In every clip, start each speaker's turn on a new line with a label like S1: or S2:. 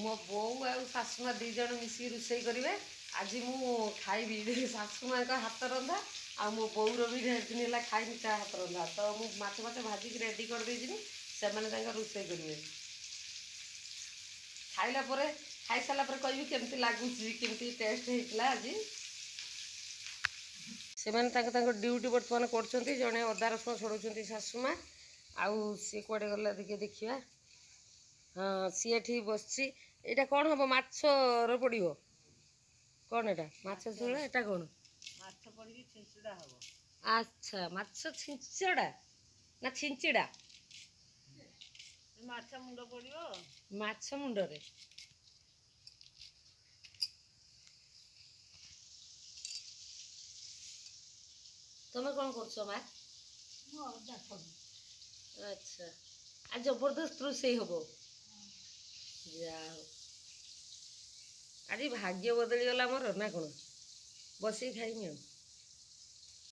S1: मो बोऊ आ शाशुमा दी जन मिसिकी रोषेई करेंगे। आज मु खाइबी शाशुमा का हाथ रंधा आ मो बोऊर भी ढेर दिन है खाई ता हाथ रंधा तो मुझे माछ माछ भाजिक रेडी कर देनी से रोषेई करेंगे। खाइला खाई सारा कहबी केमती लगुच केमती टेस्ट होता आज से ड्यूटी बर्तमान कर जड़े अदा रसुण छड़ाऊँ शाशुमा आउ सी कड़े गला देखिए देखा। हाँ सी एठी बस यहाँ कौन हम माछर पड़ो कौन एटा माछ झोल एटा कौन
S2: माछ पड़ी छिंचड़ा हम।
S1: अच्छा माछ छिंचड़ा ना छिंचिड़ा
S2: माछ मुंड पड़ो
S1: माछ मुंडरे तुम्हें कौन कर माँ अच्छा आज जबरदस्त रोषे हम जाओ आज भाग्य बदली गला मोर ना कौन बस खाइमी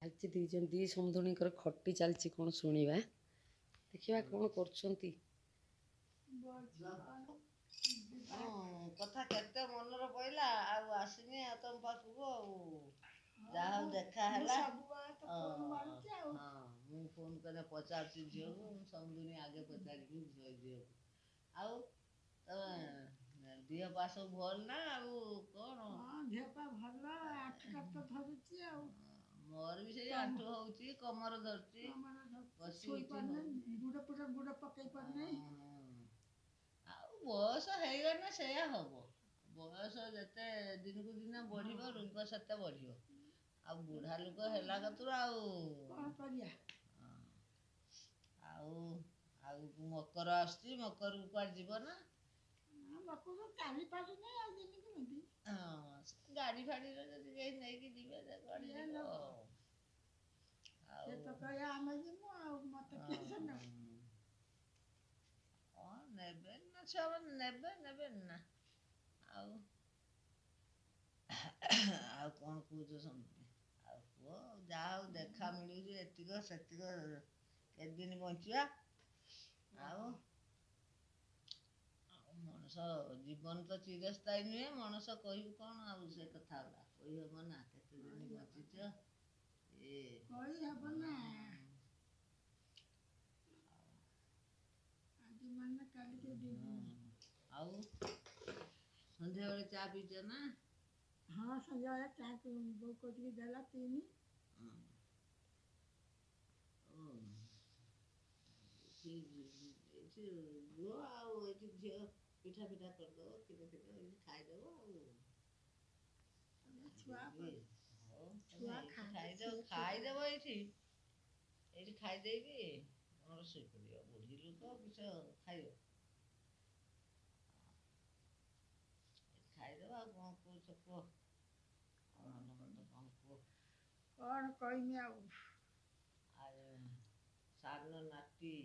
S1: आज दी समधुणी खटी चलती कौन शुणा देखा कौन कर
S2: कथा केते मनर पइला आसनी तुम पाखक जहा देखा है मु फोन कर पचार झील को समझुनी आगे पचार झील झील को दिह पा सब भल ना कौन
S3: देहपा भल आठटा तो धरुची
S2: मोर भी से आंठू होची कमर धरची
S3: गुड़ पकई पार
S2: बयस होगले से हम बयस जिते दिन को दिन बढ़ रोग से बढ़ आ बुढ़ा लोक है कतुर मकर आसुची मकर कुआड़ जीव ना गाड़ी फाड़ी नहीं जीवे नेबे ना छुआ नेबे नेबे ना कौन कौच समझे जहा देखा मिलूँ एतिक सेतिक के दिन बचा मनस जीवन तो चिरस्थायी नुहे मनस कह कौन से कथा कही हम ना केते दिन बचिच संध्या बेले चा पीच ना
S3: हाँ संध्या बेले चा बो को देला पीनी
S2: झी पिठा पिठा करदे क्षीर फीर खाईदेव खाईदेव ये खाईदे मोर शुपड़ बुढ़ी लोक किस खाइब खाईदेव कौन कौच कह
S3: कौन कहमी
S2: सान नाती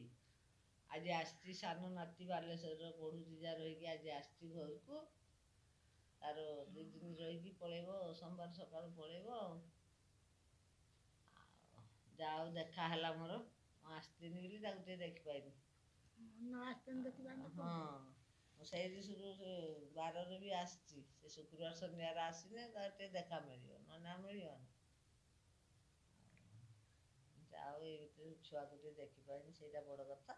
S2: आज आसती सान नाती बालेश्वर पढ़ुची जा रही आज आसती घर को तार 2 दिन रही पलैब सोमवार सकाल पलैब जाओ देखा है मोर आसतीन बोली देखिपारि हाँ से बार भी आसी शुक्रवार शनिवार आसने देखा मिल ना मिल जाओ ये छुआ को देखिपारि से बड़ कथा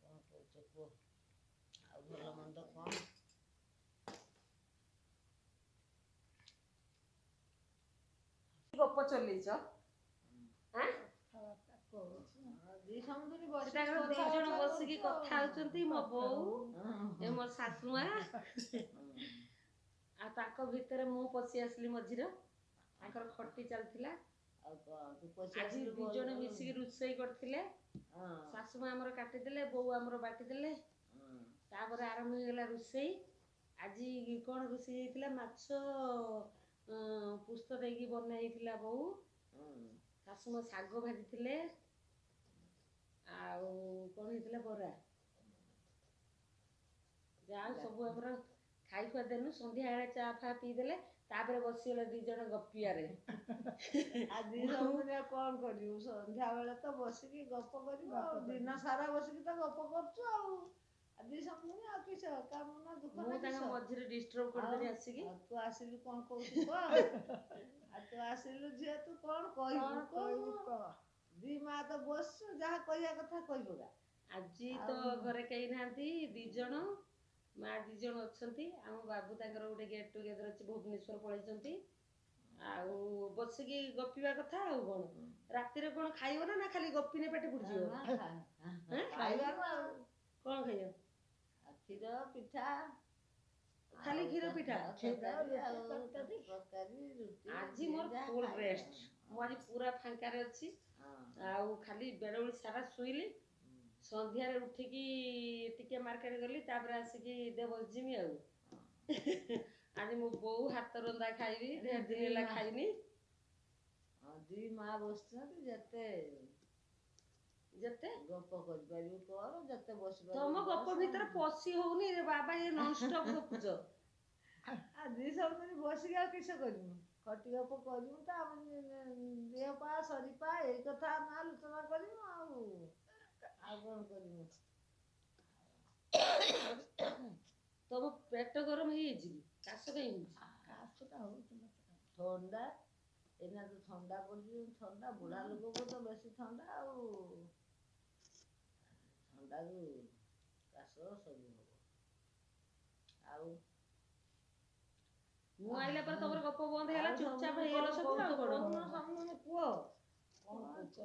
S2: कौन कौच कह भल मंद कौन
S1: गप चलैच बसिकी कथा होती मो बोऊ ए मो शाशुमा भितर मु पशि आसली मझीर खटी चलता आज दी जण मिसिकी रोषेई करथिले शाशुमा हमर काटिदेले बोऊ हमर बाटिदेले तापर आरंभ होगला रोषेई आज कौन रोषेई होइतिला माछ पुस्त देकी बनाइथिला बोऊ शाशुमा शाग भाजिथिले कौन होइतिला बरा जा सब हमर ଖାଇ ଖୁଆ ଦେଲୁ ସନ୍ଧ୍ୟାବେଳେ ଚା ଫା ପିଇଦେଲେ ତାପରେ ବସିଗଲେ 2 ଜଣ ଗପିଆରେ।
S2: ଆଜି ସବୁଦିନ କଣ କରିବୁ ସନ୍ଧ୍ୟାବେଳେ ତ ବସିକି ଗପ କରିବୁ ଆଉ ଦିନ ସାରା ବସିକି ତ ଗପ କରୁଛୁ ଆଉ ଆଜି ସବୁଦିନ ଆଉ କିସ କାମ ନା ଦୁଃଖ
S1: ମୁଁ
S2: ନା
S1: ତାଙ୍କ
S2: କିସ।
S1: ମଝିରେ ଡିଷ୍ଟର୍ବ କରିଦେଲି ଆସିକି।
S2: ଆଉ ତୁ ଆସିଲୁ କଣ କହୁଛୁ କହ ଆଉ ତୁ ଆସିଲୁ ଝିଅ ତୁ କଣ କହିବୁ କହ। 2 ମା ତ ବସଛୁ ଯାହା କହିବା କଥା କହିବୁ ଗା।
S1: ଆଜି ତ ଘରେ କେହି ନାହାନ୍ତି 2 ଜଣ ମା 2 ଜଣ ଅଛନ୍ତି। ଆମ ବାବୁ ତାଙ୍କର ଗୋଟେ ଗେଟ୍ ଟୁଗେଦର ଅଛି ଭୁବନେଶ୍ୱର ପଳେଇଛନ୍ତି। ଆଉ ବସିକି ଗପିବା କଥା ଆଉ କଣ। ରାତିରେ କଣ ଖାଇବ ନା ଖାଲି ଗପିନେ ପେଟ ପୁରିଯିବ?
S2: ଖାଇବା ଆଉ
S1: କଣ ଖାଇବ?
S2: କ୍ଷୀର ପିଠା
S1: ଖାଲି କ୍ଷୀର ପିଠା?
S2: ତରକାରୀ ରୁଟି
S1: ଆଜି ମୋର ଫୁଲ୍ ରେଷ୍ଟ। ମୁଁ ଆଜି ପୁରା ଫାଙ୍କାରେ ଅଛି। ଆଉ ଖାଲି ବେଳୁବେଳେ ସାରା ଶୋଇଲି। ସନ୍ଧ୍ୟାରେ ଉଠିକି ଟିକେ ମାର୍କେଟ ଗଲି ତାପରେ ଆସିକି ବସିଯିମି ଆଉ। ଆଜି ମୋ ବୋଉ ହାତ ରନ୍ଧା ଖାଇବି 1.5 ଦିନ ହେଲା ଖାଇନି।
S2: 2 ମା ବସିଛନ୍ତି ଯେତେ ଗପ କରିପାରିବୁ କର ଯେତେ ବସିପାରିବୁ
S1: ତମ ଗପ ଭିତରେ ପଶି ହଉନି ରେ ବାବା ଇଏ ନନଷ୍ଟପ ଗପୁଛ।
S2: ଆଜି ସବୁଦିନ ବସିକି ଆଉ କିସ କରିବୁ ଖଟି ଗପ କରିବୁ ତ ଆମ ଦେହ ପା ଶରୀପା ଏଇ କଥା ଆମେ ଆଲୋଚନା କରିବୁ ଆଉ କଣ କରିବୁ।
S1: ତମ ପେଟ ଗରମ ହେଇଯାଇଛି କି? କାଶ କାଇଁ ହଉଛି?
S3: କାଶଟା ହଉଛି
S2: ଥଣ୍ଡା ଏଇନା ତ ଥଣ୍ଡା ପଡୁଛି ଥଣ୍ଡା ବୁଢା ଲୋକକୁ ତ ବେଶୀ ଥଣ୍ଡା ଆଉ ଥଣ୍ଡାରୁ କାଶ ସବୁ ହବ। ଆଉ
S1: ମୁଁ ଆଇଲା ପରେ ତମର ଗପ ବନ୍ଦ ହେଇଗଲା
S2: ଆଉ
S1: ଚୁପଚାପ
S2: ସବୁ
S1: ହେଇଗଲ ସବୁ ଆଉ କଣ।
S2: କହୁନ ସମସ୍ତଙ୍କୁ କୁହ କଣ କହୁଛ?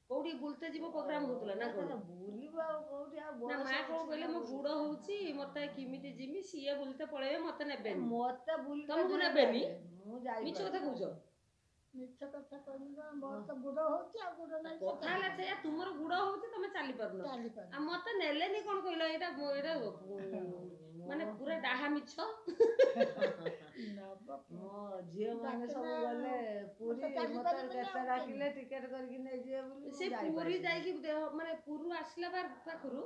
S1: କୋଉଠି ବୁଲତେ ଯିବ ପ୍ରୋଗ୍ରାମ ହଉଥିଲା ନା କଣ?
S2: ବୁଲିବୁ ଆଉ କୋଉଠି ଆଉ
S1: ନା
S2: ବୟସ
S1: ମା କଣ
S2: ଅଛି
S1: କହିଲେ
S2: ନା
S1: ମୋ
S2: ବୁଲିବୁ।
S1: ଗୁଡ ହଉଛି ମତେ କିମିତି ଯିମି ସିଏ ବୁଲତେ ପଳେଇବେ ମତେ ନେବେନି।
S2: ମତେ ବୁଲିତେ
S1: ତମକୁ
S2: ଢେର
S1: ନେବେନି?
S2: ଲାଗେ ମୁଁ
S1: ମିଛ କଥା
S2: ଯାଇପାରୁନି।
S1: କହୁଛ।
S3: ମିଛ କଥା କହିଲି ବା ମୋର ତ ଗୁଡ଼ ହଉଛି ଆଉ ଗୁଡ଼ ନାହିଁ
S1: କଥା ହେଲା ସେଇଆ ତୁମର ଗୁଡ ହଉଛି ତମେ ଚାଲିପାରୁନ। ଆଉ ମତେ ନେଲେନି କଣ କହିଲ ଏଇଟା ମାନେ ପୁରା ଡାହା ମିଛ।
S2: ମୋ ଝିଅ ମାନେ ସବୁ ଗଲେ ପୁରୀ ମତେ କେତେ ଡାକିଲେ ଟିକେଟ କରିକି ନେଇଯିବେ ବୋଲି
S1: ସେ
S2: ମୁଁ
S1: ପୁରୀ
S2: ଯାଇପାରିଲିନି।
S1: ଯାଇକି ଦେହ ମାନେ ପୁରୀରୁ ଆସିଲା ପାଖରୁ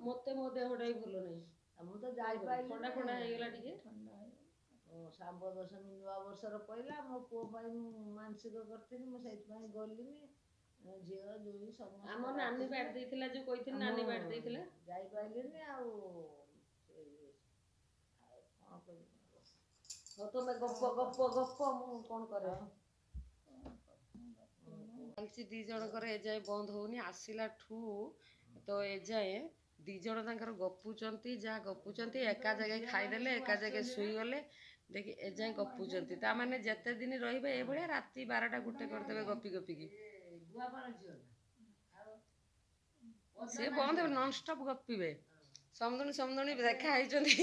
S1: ମତେ ମୋ ଦେହଟା ବି ଭଲ ନାହିଁ।
S2: ମୁଁ ତ
S1: ଥଣ୍ଡା ଫଣ୍ଡା ହେଇଗଲା ଟିକେ।
S2: ଶାମ୍ବ ଦଶମୀ ନୂଆ ବର୍ଷର ପଇଲା ମୋ ପୁଅ ପାଇଁ ମୁଁ ମାନସିକ କରିଥିଲି ମୁଁ ସେଇଥିପାଇଁ ଗଲିନି। ଝିଅ ଜୋଇଁ
S1: ଆମ
S2: ସମସ୍ତେ
S1: ନାନୀ
S2: ଡାକିଥିଲେ
S1: ବାଡି ଦେଇଥିଲା ଯୋଉ କହିଥିଲି ନାନୀ ବାଡି ଦେଇଥିଲା।
S2: ଯାଇପାରିଲିନି ଆଉ କଣ କରିବି।
S1: ହଉ ତମେ ଗପ ମୁଁ କଣ କରେ। ଚାଲିଛି 2 ଜଣଙ୍କର ଏଯାଏ ବନ୍ଦ ହଉନି ଆସିଲାଠୁ ତ ଏଯାଏ 2 ଜଣ ତାଙ୍କର ଗପୁଛନ୍ତି ଯାହା ଗପୁଛନ୍ତି ଏକା ଜାଗେ ଖାଇଦେଲେ ଏକା ଜାଗେ ଶୋଇଗଲେ ଦେଖି ଏଯାଏଁ ଗପୁଛନ୍ତି ତାମାନେ ଯେତେ ଦିନ ରହିବେ ଏଇଭଳିଆ ରାତି 12ଟା 1 କରିଦେବେ ଗପି ଗପିକି। ସିଏ ବନ୍ଦ ନନଷ୍ଟପ ଗପିବେ। ସମୁଦୁଣୀ ଦେଖା ହେଇଛନ୍ତି।